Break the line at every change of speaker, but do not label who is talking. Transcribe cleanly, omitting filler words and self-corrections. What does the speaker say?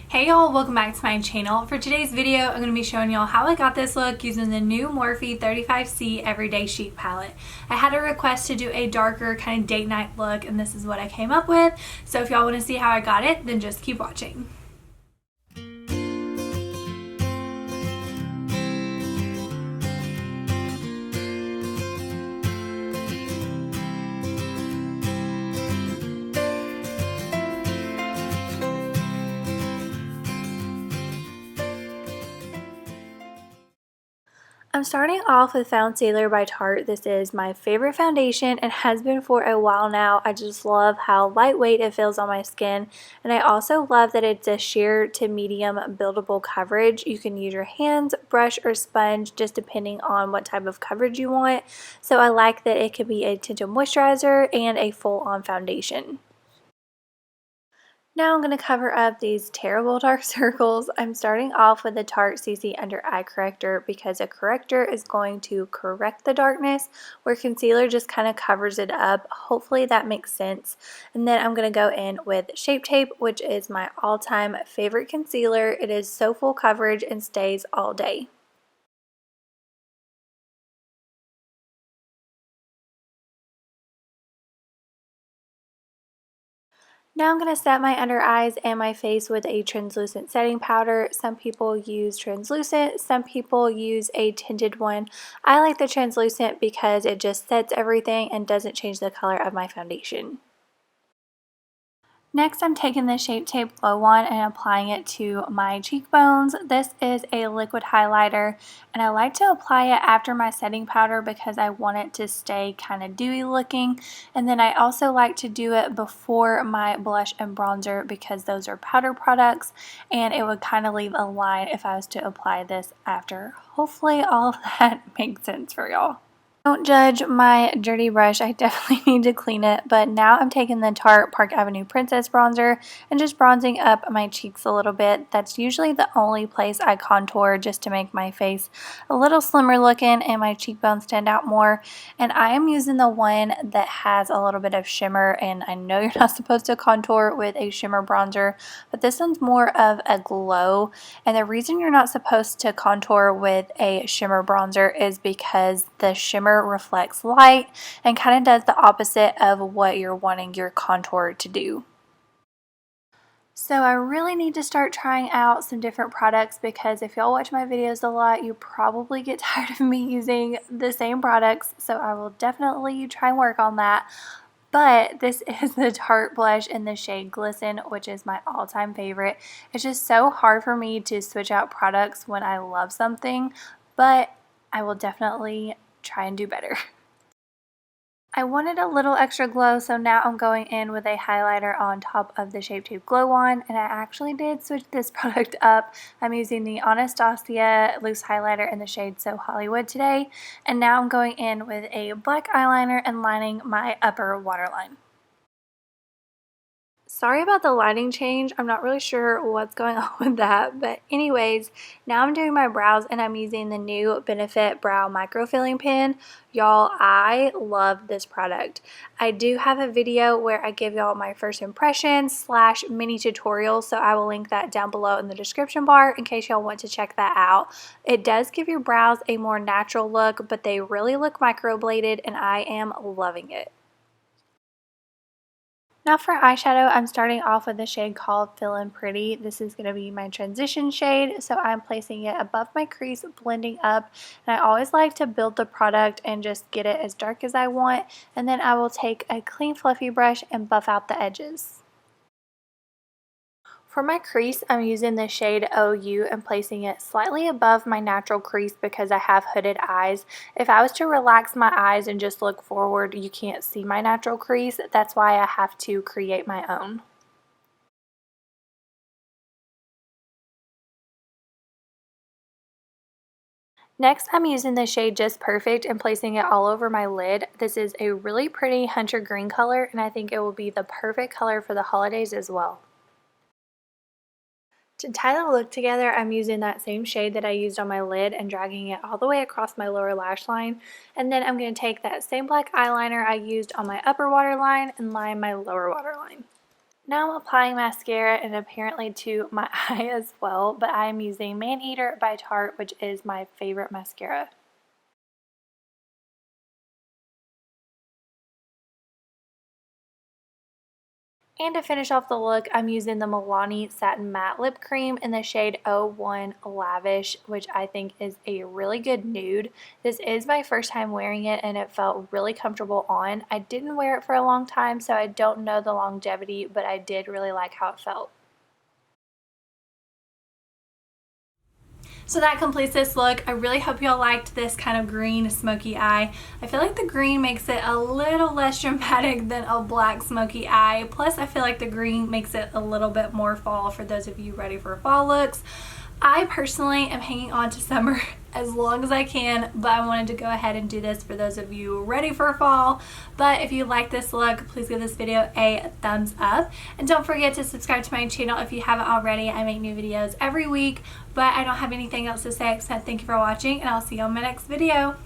Hey y'all, welcome back to my channel. For today's video, I'm going to be showing y'all how I got this look using the new Morphe 35C Everyday Chic palette. I had a request to do a darker kind of date night look, and this is what I came up with. So if y'all want to see how I got it, then just keep watching. I'm starting off with Found Sailor by Tarte. This is my favorite foundation and has been for a while now. I just love how lightweight it feels on my skin, and I also love that it's a sheer to medium buildable coverage. You can use your hands, brush, or sponge just depending on what type of coverage you want. So I like that it can be a tinted moisturizer and a full-on foundation. Now I'm going to cover up these terrible dark circles. I'm starting off with the Tarte CC Under Eye Corrector because a corrector is going to correct the darkness where concealer just kind of covers it up. Hopefully that makes sense. And then I'm going to go in with Shape Tape, which is my all-time favorite concealer. It is so full coverage and stays all day. Now I'm going to set my under eyes and my face with a translucent setting powder. Some people use translucent, some people use a tinted one. I like the translucent because it just sets everything and doesn't change the color of my foundation. Next, I'm taking the Shape Tape Glow Wand and applying it to my cheekbones. This is a liquid highlighter, and I like to apply it after my setting powder because I want it to stay kind of dewy looking. And then I also like to do it before my blush and bronzer because those are powder products, and it would kind of leave a line if I was to apply this after. Hopefully all of that makes sense for y'all. Don't judge my dirty brush, I definitely need to clean it, but now I'm taking the Tarte Park Avenue Princess bronzer and just bronzing up my cheeks a little bit. That's usually the only place I contour just to make my face a little slimmer looking and my cheekbones stand out more. And I am using the one that has a little bit of shimmer, and I know you're not supposed to contour with a shimmer bronzer, but this one's more of a glow. And the reason you're not supposed to contour with a shimmer bronzer is because the shimmer reflects light and kind of does the opposite of what you're wanting your contour to do. So I really need to start trying out some different products because if y'all watch my videos a lot, you probably get tired of me using the same products. So I will definitely try and work on that. But this is the Tarte blush in the shade Glisten, which is my all-time favorite. It's just so hard for me to switch out products when I love something, but I will definitely try and do better. I wanted a little extra glow, so now I'm going in with a highlighter on top of the Shape Tape Glow Wand, and I actually did switch this product up. I'm using the Anastasia loose highlighter in the shade So Hollywood today, and now I'm going in with a black eyeliner and lining my upper waterline. Sorry about the lighting change. I'm not really sure what's going on with that, but anyways, now I'm doing my brows and I'm using the new Benefit Brow Micro Filling Pen. Y'all, I love this product. I do have a video where I give y'all my first impressions / mini tutorial, so I will link that down below in the description bar in case y'all want to check that out. It does give your brows a more natural look, but they really look microbladed and I am loving it. Now for eyeshadow, I'm starting off with a shade called Feelin' Pretty. This is going to be my transition shade, so I'm placing it above my crease, blending up. And I always like to build the product and just get it as dark as I want. And then I will take a clean fluffy brush and buff out the edges. For my crease, I'm using the shade OU and placing it slightly above my natural crease because I have hooded eyes. If I was to relax my eyes and just look forward, you can't see my natural crease. That's why I have to create my own. Next, I'm using the shade Just Perfect and placing it all over my lid. This is a really pretty hunter green color, and I think it will be the perfect color for the holidays as well. To tie the look together, I'm using that same shade that I used on my lid and dragging it all the way across my lower lash line. And then I'm going to take that same black eyeliner I used on my upper waterline and line my lower waterline. Now I'm applying mascara and apparently to my eye as well, but I am using Maneater by Tarte, which is my favorite mascara. And to finish off the look, I'm using the Milani Satin Matte Lip Cream in the shade 01 Lavish, which I think is a really good nude. This is my first time wearing it and it felt really comfortable on. I didn't wear it for a long time, so I don't know the longevity, but I did really like how it felt. So that completes this look. I really hope y'all liked this kind of green smoky eye. I feel like the green makes it a little less dramatic than a black smoky eye. Plus, I feel like the green makes it a little bit more fall for those of you ready for fall looks. I personally am hanging on to summer as long as I can, but I wanted to go ahead and do this for those of you ready for fall. But if you like this look, please give this video a thumbs up. And don't forget to subscribe to my channel if you haven't already. I make new videos every week, but I don't have anything else to say except thank you for watching, and I'll see you on my next video.